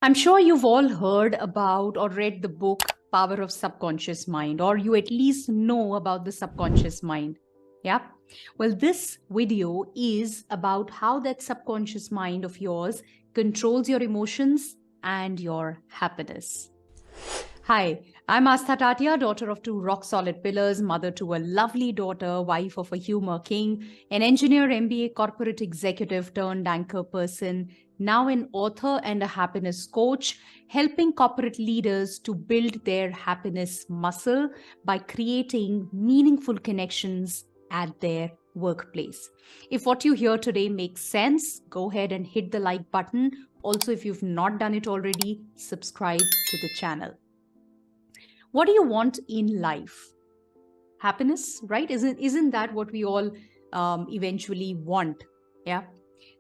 I'm sure you've all heard about or read the book Power of Subconscious Mind, or you at least know about the subconscious mind. Yeah. Well, this video is about how that subconscious mind of yours controls your emotions and your happiness. Hi, I'm Aastha Tatia, daughter of two rock-solid pillars, mother to a lovely daughter, wife of a humor king, an engineer, MBA, corporate executive turned anchor person, now an author and a happiness coach, helping corporate leaders to build their happiness muscle by creating meaningful connections at their workplace. If what you hear today makes sense, go ahead and hit the like button. Also, if you've not done it already, subscribe to the channel. What do you want in life? Happiness, right? Isn't that what we all eventually want? Yeah.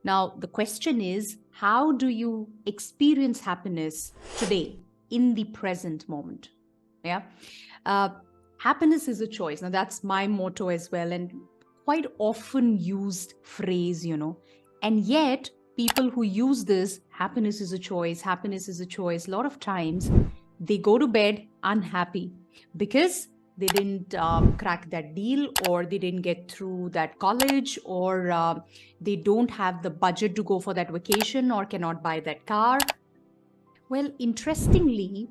Now the question is, how do you experience happiness today in the present moment? Yeah. Happiness is a choice. Now that's my motto as well, and quite often used phrase, and yet people who use this happiness is a choice, happiness is a choice, a lot of times they go to bed unhappy because they didn't crack that deal, or they didn't get through that college, or they don't have the budget to go for that vacation, or cannot buy that car. Well, interestingly,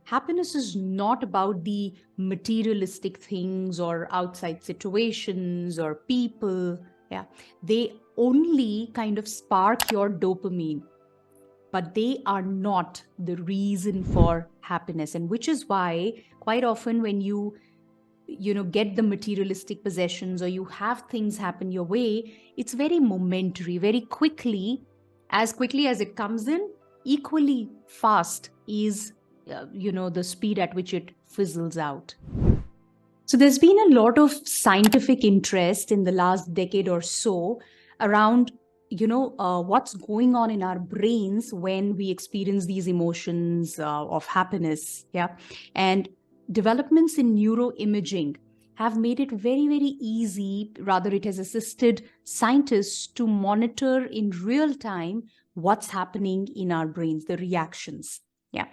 happiness is not about the materialistic things or outside situations or people. Yeah, they only kind of spark your dopamine, but they are not the reason for happiness. And which is why quite often when you get the materialistic possessions, or you have things happen your way, it's very momentary, very quickly as it comes in, equally fast is the speed at which it fizzles out. So there's been a lot of scientific interest in the last decade or so around what's going on in our brains when we experience these emotions of happiness. Yeah. And developments in neuroimaging have made it very, very easy, rather it has assisted scientists to monitor in real time what's happening in our brains, the reactions. Yeah.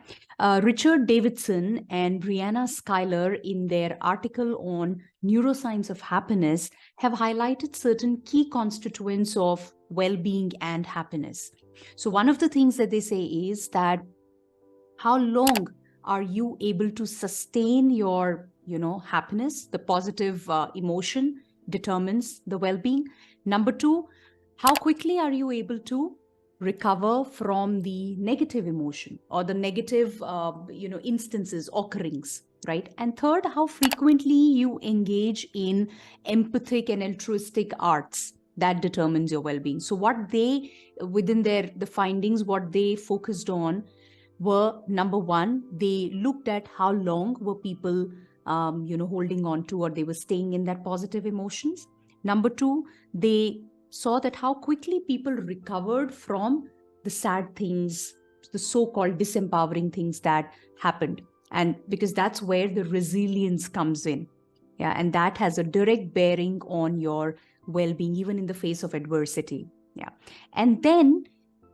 Richard Davidson and Brianna Schuyler, in their article on Neuroscience of Happiness, have highlighted certain key constituents of well-being and happiness. So one of the things that they say is that how long are you able to sustain your happiness? The positive emotion determines the well-being. Number two, how quickly are you able to recover from the negative emotion or the negative instances, occurrings, right? And third, how frequently you engage in empathic and altruistic arts. That determines your well-being. So what they, within the findings, what they focused on were, number one, they looked at how long were people holding on to, or they were staying in that positive emotions. Number two, they saw that how quickly people recovered from the sad things, the so-called disempowering things that happened. And because that's where the resilience comes in. Yeah, and that has a direct bearing on your well-being, even in the face of adversity. Yeah. And then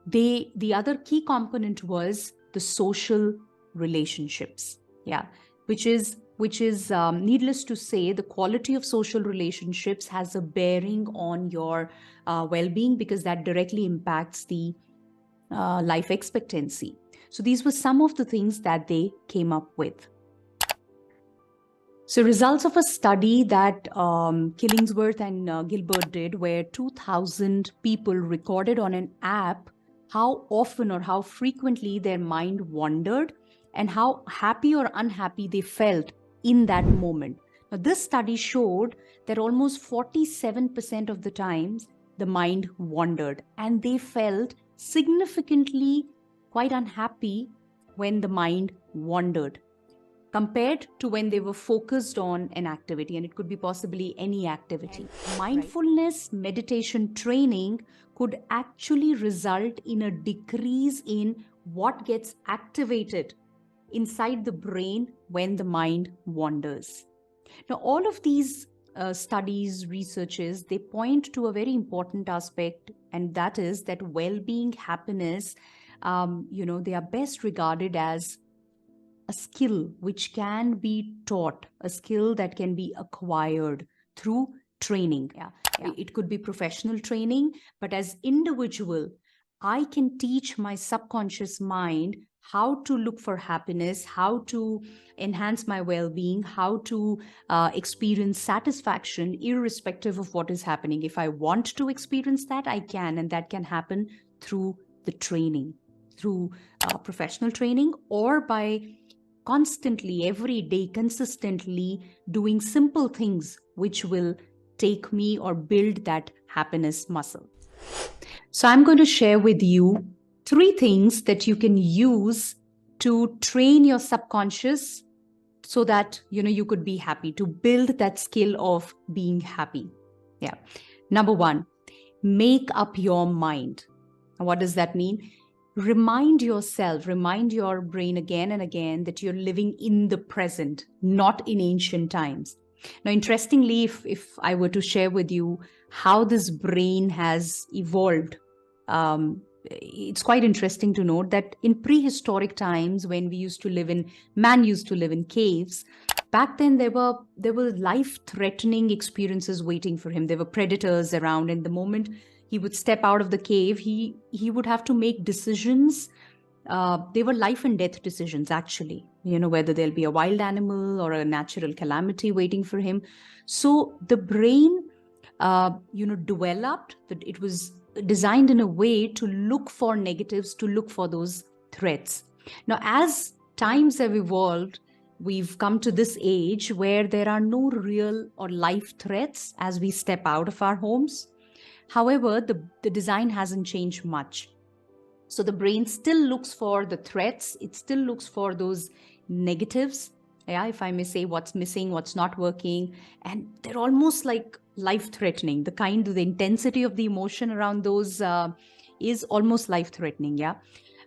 the other key component was the social relationships. Yeah, which is needless to say, the quality of social relationships has a bearing on your well-being, because that directly impacts the life expectancy. So these were some of the things that they came up with. So results of a study that Killingsworth and Gilbert did, where 2,000 people recorded on an app how often or how frequently their mind wandered and how happy or unhappy they felt in that moment. Now, this study showed that almost 47% of the times the mind wandered, and they felt significantly quite unhappy when the mind wandered, compared to when they were focused on an activity, and it could be possibly any activity. Mindfulness meditation training could actually result in a decrease in what gets activated inside the brain when the mind wanders. Now, all of these studies, researches, they point to a very important aspect, and that is that well-being, happiness they are best regarded as a skill which can be taught, a skill that can be acquired through training. It could be professional training, but as individual, I can teach my subconscious mind how to look for happiness, how to enhance my well-being, how to experience satisfaction irrespective of what is happening. If I want to experience that, I can, and that can happen through the training, through professional training, or by constantly, every day, consistently doing simple things which will take me or build that happiness muscle. So I'm going to share with you 3 things that you can use to train your subconscious so that you could be happy, to build that skill of being happy. Number 1, make up your mind. What does that mean? Remind yourself, remind your brain again and again that you're living in the present, not in ancient times. Now, interestingly, if I were to share with you how this brain has evolved, it's quite interesting to note that in prehistoric times, when man used to live in caves, back then there were life-threatening experiences waiting for him. There were predators around, and the moment he would step out of the cave, he would have to make decisions. They were life and death decisions, actually, whether there'll be a wild animal or a natural calamity waiting for him. So the brain, developed, that it was designed in a way to look for negatives, to look for those threats. Now, as times have evolved, we've come to this age where there are no real or life threats as we step out of our homes. However, the design hasn't changed much. So the brain still looks for the threats. It still looks for those negatives. If I may say, what's missing, what's not working. And they're almost like life-threatening. The intensity of the emotion around those is almost life-threatening.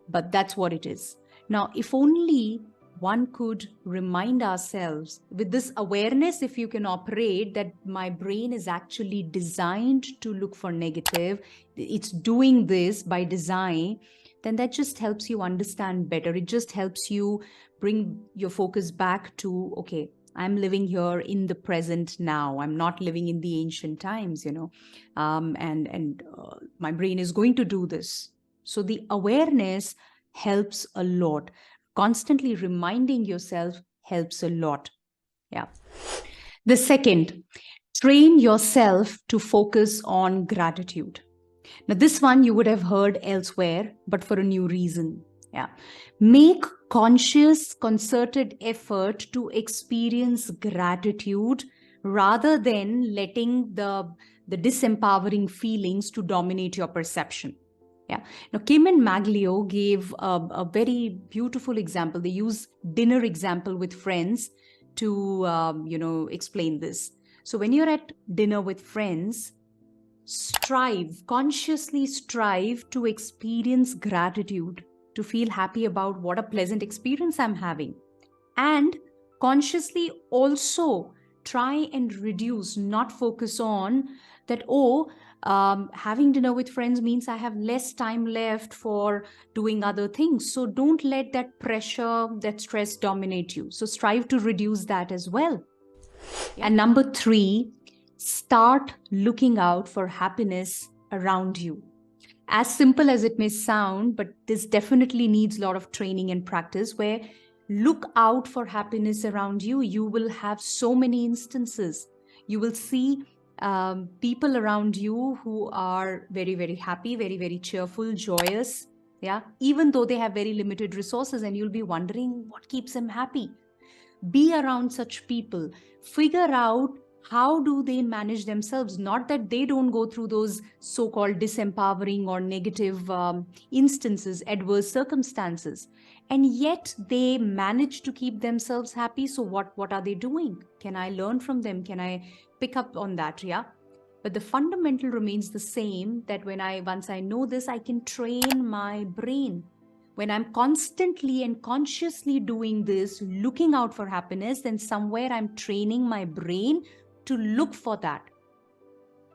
But that's what it is. Now, if only one could remind ourselves with this awareness, if you can operate, that my brain is actually designed to look for negative, it's doing this by design, then that just helps you understand better. It just helps you bring your focus back to, okay, I'm living here in the present now. I'm not living in the ancient times, and my brain is going to do this. So the awareness helps a lot. Constantly reminding yourself helps a lot. The second, train yourself to focus on gratitude. Now, this one you would have heard elsewhere, but for a new reason. Make conscious, concerted effort to experience gratitude rather than letting the disempowering feelings to dominate your perception. Now, Kim and Maglio gave a very beautiful example. They use dinner example with friends to, explain this. So when you're at dinner with friends, consciously strive to experience gratitude, to feel happy about what a pleasant experience I'm having. And consciously also try and reduce, not focus on that, having dinner with friends means I have less time left for doing other things. So don't let that pressure, that stress dominate you. So strive to reduce that as well. And number 3, start looking out for happiness around you. As simple as it may sound, but this definitely needs a lot of training and practice, where look out for happiness around you. You will have so many instances. You will see people around you who are very, very happy, very, very cheerful, joyous, even though they have very limited resources, and you'll be wondering what keeps them happy. Be around such people. Figure out how do they manage themselves. Not that they don't go through those so-called disempowering or negative instances, adverse circumstances, and yet they manage to keep themselves happy. So what are they doing? Can I learn from them? Can I pick up on that? But the fundamental remains the same, that once I know this, I can train my brain. When I'm constantly and consciously doing this, looking out for happiness, then somewhere I'm training my brain to look for that.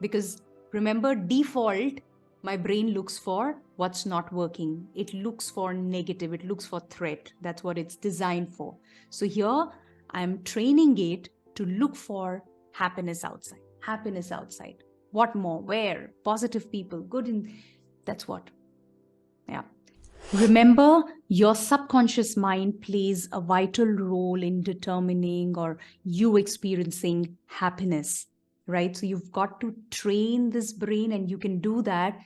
Because remember, default My brain looks for what's not working. It looks for negative. It looks for threat. That's what it's designed for. So here I'm training it to look for happiness outside. Happiness outside. What more? Where? Positive people. Good in. That's what. Yeah. Remember, your subconscious mind plays a vital role in determining or you experiencing happiness, right? So you've got to train this brain, and you can do that.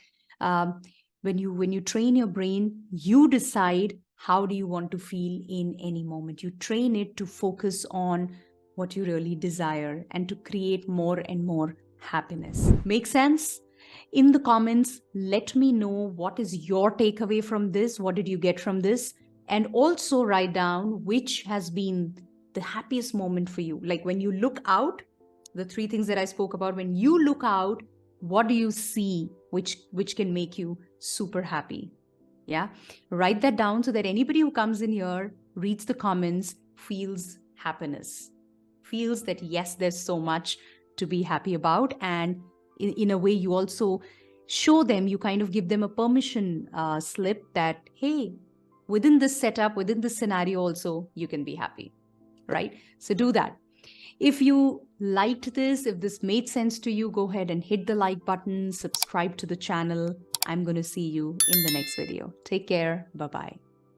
When you train your brain, you decide how do you want to feel in any moment. You train it to focus on what you really desire and to create more and more happiness. Make sense? In the comments, let me know what is your takeaway from this. What did you get from this? And also write down which has been the happiest moment for you. Like when you look out, the 3 things that I spoke about, when you look out, what do you see which can make you super happy? Yeah. Write that down so that anybody who comes in here, reads the comments, feels happiness, feels that yes, there's so much to be happy about. And in a way, you also show them, you kind of give them a permission slip that, hey, within this setup, within this scenario also, you can be happy, right? So do that. If you liked this, if this made sense to you, go ahead and hit the like button, subscribe to the channel. I'm going to see you in the next video. Take care. Bye-bye.